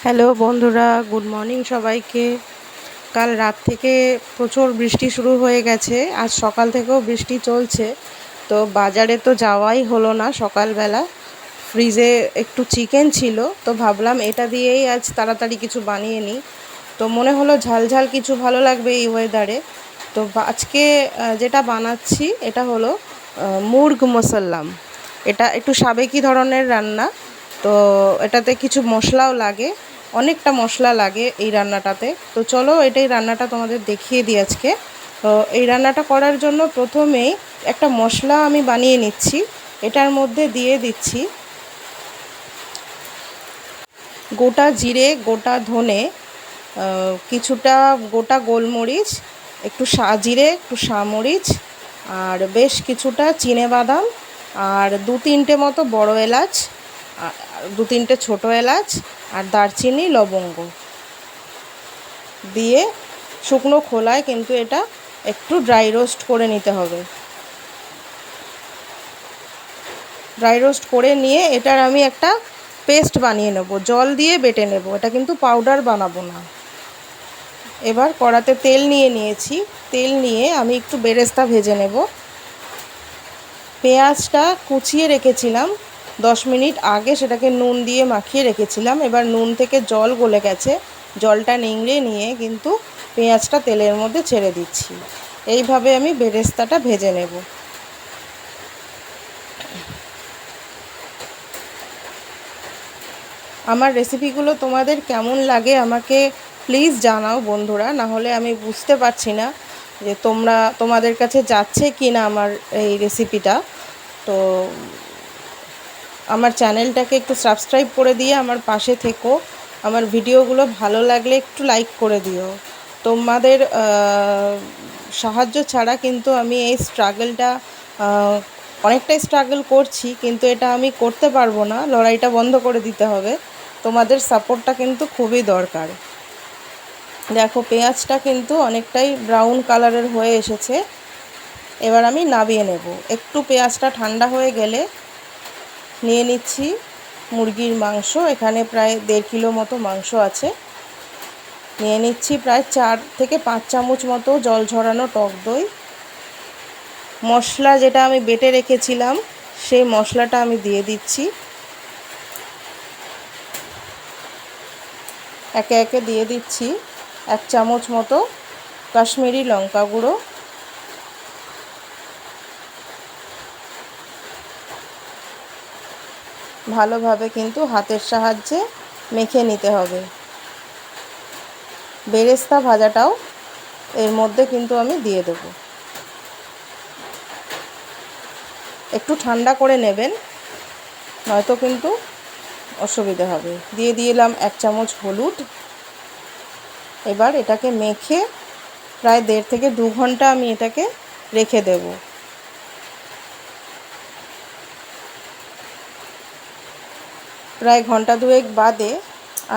Hello বন্ধুরা, good morning সবাইকে। কাল রাত থেকে প্রচুর বৃষ্টি শুরু হয়ে গেছে, আজ সকাল থেকেও বৃষ্টি চলছে। তো বাজারে তো যাওয়াই হলো না সকালবেলা। ফ্রিজে একটু চিকেন ছিল, তো ভাবলাম এটা দিয়েই আজ তাড়াতাড়ি কিছু বানিয়ে নিই। তো মনে হলো ঝাল ঝাল কিছু ভালো লাগবে এই ওয়েদারে। তো আজকে যেটা বানাচ্ছি এটা হলো মুর্গ মুসাল্লাম। এটা একটু সাবেকি ধরনের রান্না। তো এটাতে কিছু মশলাও লাগে, অনেকটা মশলা লাগে এই রান্নাটাতে। তো চলো এটাই রান্নাটা তোমাদের দেখিয়ে দিই আজকে। তো এই রান্নাটা করার জন্য প্রথমেই একটা মশলা আমি বানিয়ে নিচ্ছি। এটার মধ্যে দিয়ে দিচ্ছি গোটা জিরে, গোটা ধনে, কিছুটা গোটা গোলমরিচ, একটু জিরে, একটু মরিচ, আর বেশ কিছুটা চিনেবাদাম, আর 2-3টে মতো বড় এলাচ, আর 2-3টে ছোটো এলাচ, আর দারচিনি, লবঙ্গ দিয়ে শুকনো খোলায় কিন্তু এটা একটু ড্রাই রোস্ট করে নিতে হবে। ড্রাই রোস্ট করে নিয়ে এটার আমি একটা পেস্ট বানিয়ে নেব, জল দিয়ে বেটে নেব। এটা কিন্তু পাউডার বানাবো না। এবার কড়াতে তেল নিয়ে নিয়েছি। তেল নিয়ে আমি একটু বেরেস্তা ভেজে নেব। পেঁয়াজটা কুচিয়ে রেখেছিলাম 10 মিনিট আগে, সেটাকে নুন দিয়ে মাখিয়ে রেখেছিলাম। এবার নুন থেকে জল গলে গেছে, জলটা নিংড়ে নিয়ে কিন্তু পেঁয়াজটা তেলের মধ্যে ছেড়ে দিচ্ছি। এইভাবে আমি বেরেস্তাটা ভেজে নেব। আমার রেসিপিগুলো তোমাদের কেমন লাগে আমাকে প্লিজ জানাও বন্ধুরা, না হলে আমি বুঝতে পারছি না যে তোমাদের কাছে যাচ্ছে কি না আমার এই রেসিপিটা। তো আমার চ্যানেলটাকে একটু সাবস্ক্রাইব করে দিয়ে আমার পাশে থেকো। আমার ভিডিওগুলো ভালো লাগলে একটু লাইক করে দিও। তোমাদের সাহায্য ছাড়া কিন্তু আমি এই স্ট্রাগলটা অনেকটাই স্ট্রাগল করছি, কিন্তু এটা আমি করতে পারবো না। লড়াইটা বন্ধ করে দিতে হবে। তোমাদের সাপোর্টটা কিন্তু খুবই দরকার। দেখো পেঁয়াজটা কিন্তু অনেকটাই ব্রাউন কালারের হয়ে এসেছে। এবার আমি নামিয়ে নেব। একটু পেঁয়াজটা ঠান্ডা হয়ে গেলে নিয়ে নিচ্ছি মুরগির মাংস। এখানে প্রায় 1.5 কিলো মতো মাংস আছে। নিয়ে নিচ্ছি প্রায় 4 থেকে 5 চামচ মতো জল ঝরানো টক দই। মশলা যেটা আমি বেটে রেখেছিলাম সেই মশলাটা আমি দিয়ে দিচ্ছি। একে একে দিয়ে দিচ্ছি 1 চামচ মতো কাশ্মীরি লঙ্কা গুঁড়ো, ভালোভাবে কিন্তু হাতের সাহায্যে মেখে নিতে হবে। বেরেস্তা ভাজাটাও এর মধ্যে কিন্তু আমি দিয়ে দেব। একটু ঠান্ডা করে নেবেন, নয়তো কিন্তু অসুবিধা হবে। দিয়ে দিলাম 1 চামচ হলুদ। এবার এটাকে মেখে প্রায় 1.5 থেকে 2 ঘন্টা আমি এটাকে রেখে দেব। প্রায় ঘন্টা 2 বাদে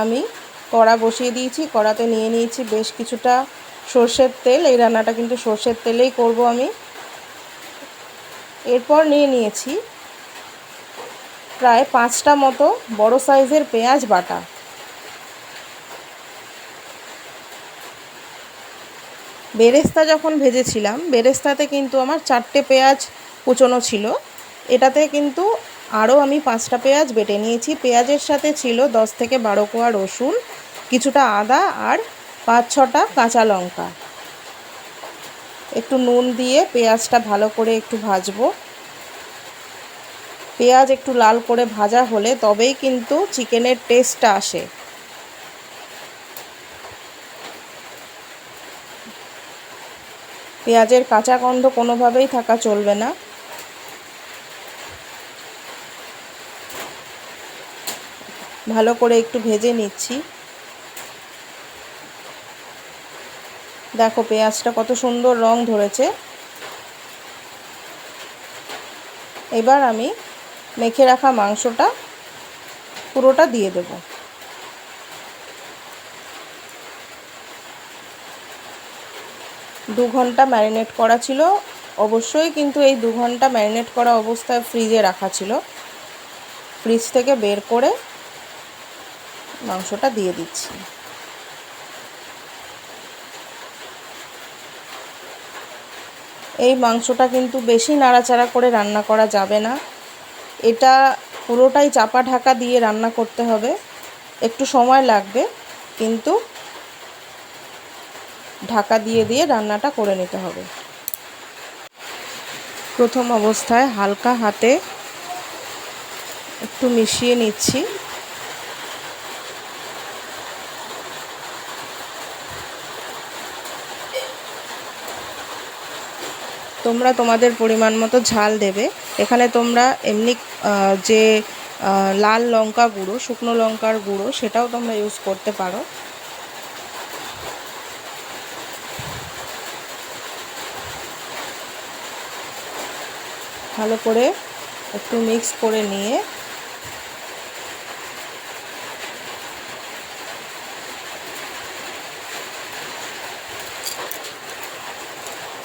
আমি কড়া বসিয়ে দিয়েছি। কড়াতে নিয়ে নিয়েছি বেশ কিছুটা সর্ষের তেল। এই রান্নাটা কিন্তু সর্ষের তেলেই করব আমি। এরপর নিয়ে নিয়েছি প্রায় 5টা মতো বড় সাইজের পেঁয়াজ বাটা। বেরেস্তা যখন ভেজেছিলাম, বেরেস্তাতে কিন্তু আমার 4টে পেঁয়াজ কুচোনো ছিল। এটাতে কিন্তু আরও আমি 5টা পেঁয়াজ বেটে নিয়েছি। পেঁয়াজের সাথে ছিল 10 থেকে 12 কোয়া রসুন, কিছুটা আদা, আর 5-6টা কাঁচা লঙ্কা। একটু নুন দিয়ে পেঁয়াজটা ভালো করে একটু ভাজবো। পেঁয়াজ একটু লাল করে ভাজা হলে তবেই কিন্তু চিকেনের টেস্টটা আসে। পেঁয়াজের কাঁচা গন্ধ কোনোভাবেই থাকা চলবে না। ভালো করে একটু ভেজে নিচ্ছি। দেখো পেঁয়াজটা কত সুন্দর রং ধরেছে। এবার আমি মেখে রাখা মাংসটা পুরোটা দিয়ে দেব। দু ঘন্টা ম্যারিনেট করা ছিল, অবশ্যই কিন্তু এই 2 ঘন্টা ম্যারিনেট করা অবস্থায় ফ্রিজে রাখা ছিল। ফ্রিজ থেকে বের করে মাংসটা দিয়ে দিচ্ছি। এই মাংসটা কিন্তু বেশি নাড়াচাড়া করে রান্না করা যাবে না, এটা পুরোটাই চাপা ঢাকা দিয়ে রান্না করতে হবে। একটু সময় লাগবে, কিন্তু ঢাকা দিয়ে দিয়ে রান্নাটা করে নিতে হবে। প্রথম অবস্থায় হালকা হাতে একটু মিশিয়ে নিচ্ছি। তোমরা তোমাদের পরিমাণ মতো ঝাল দেবে। এখানে তোমরা এমনি যে লাল লঙ্কা গুঁড়ো, শুকনো লঙ্কার গুঁড়ো, সেটাও তোমরা ইউজ করতে পারো। ভালো করে একটু মিক্স করে নিয়ে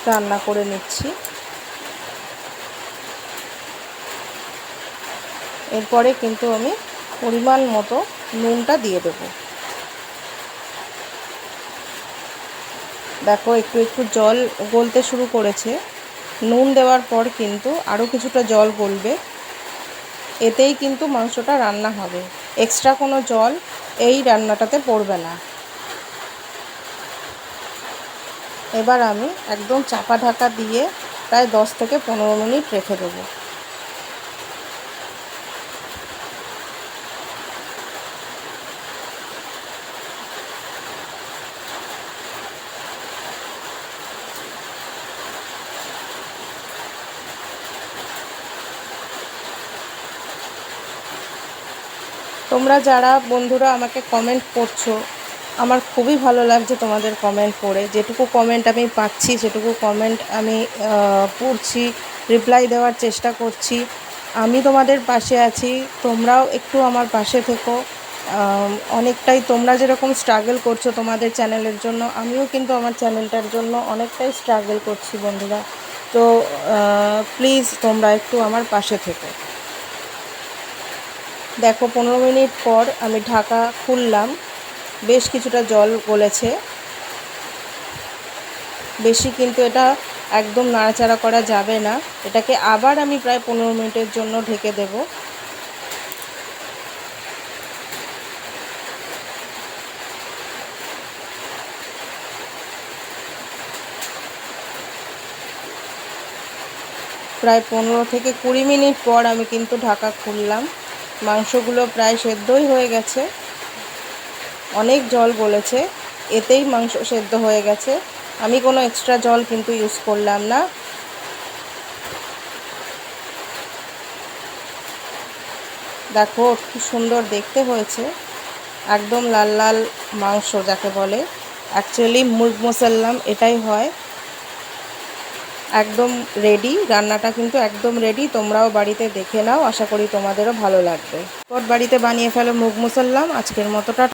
রান্না করে নিচ্ছি। এরপরে কিন্তু আমি পরিমাণ মতো নুনটা দিয়ে দেব। দেখো একটু একটু জল গলতে শুরু করেছে। নুন দেওয়ার পর কিন্তু আরও কিছুটা জল গলবে, এতেই কিন্তু মাংসটা রান্না হবে। এক্সট্রা কোনো জল এই রান্নাটাতে পড়বে না। এবার আমি একদম চাপা ঢাকা দিয়ে প্রায় 10 থেকে 15 মিনিট রেখে দেবো। তোমরা যারা বন্ধুরা আমাকে কমেন্ট করছো, আমার খুবই ভালো লাগছে তোমাদের কমেন্ট পড়ে। যেটুকু কমেন্ট আমি পাচ্ছি সেটুকু কমেন্ট আমি পড়ছি, রিপ্লাই দেওয়ার চেষ্টা করছি। আমি তোমাদের পাশে আছি, তোমরাও একটু আমার পাশে থেকো। অনেকটাই তোমরা যেরকম স্ট্রাগল করছো তোমাদের চ্যানেলের জন্য, আমিও কিন্তু আমার চ্যানেলটার জন্য অনেকটাই স্ট্রাগল করছি বন্ধুরা। তো প্লিজ তোমরা একটু আমার পাশে থেকো। দেখো 15 মিনিট পর আমি ঢাকা খুললাম, বেশ কিছুটা জল গলেছে। বেশি কিন্তু এটা একদম নাড়াচাড়া করা যাবে না, এটাকে আবার আমি প্রায় 15 মিনিটের জন্য ঢেকে দেব। প্রায় 15 থেকে 20 মিনিট পর আমি কিন্তু ঢাকা খুললাম। মাংসগুলো প্রায় সেদ্ধই হয়ে গেছে, অনেক জল গলেছে, এতেই মাংস সেদ্ধ হয়ে গেছে। আমি কোনো এক্সট্রা জল কিন্তু ইউজ করলাম না। দেখো কি সুন্দর দেখতে হয়েছে, একদম লাল লাল মাংস যাকে বলে। অ্যাকচুয়ালি মুরগ মুসাল্লাম এটাই হয়। একদম রেডি, রান্নাটা কিন্তু একদম রেডি। তোমরাও বাড়িতে দেখে নাও, আশা করি তোমাদেরও ভালো লাগবে। বাড়িতে বানিয়ে ফেলো মুরগ মুসাল্লাম। আজকের মতোটা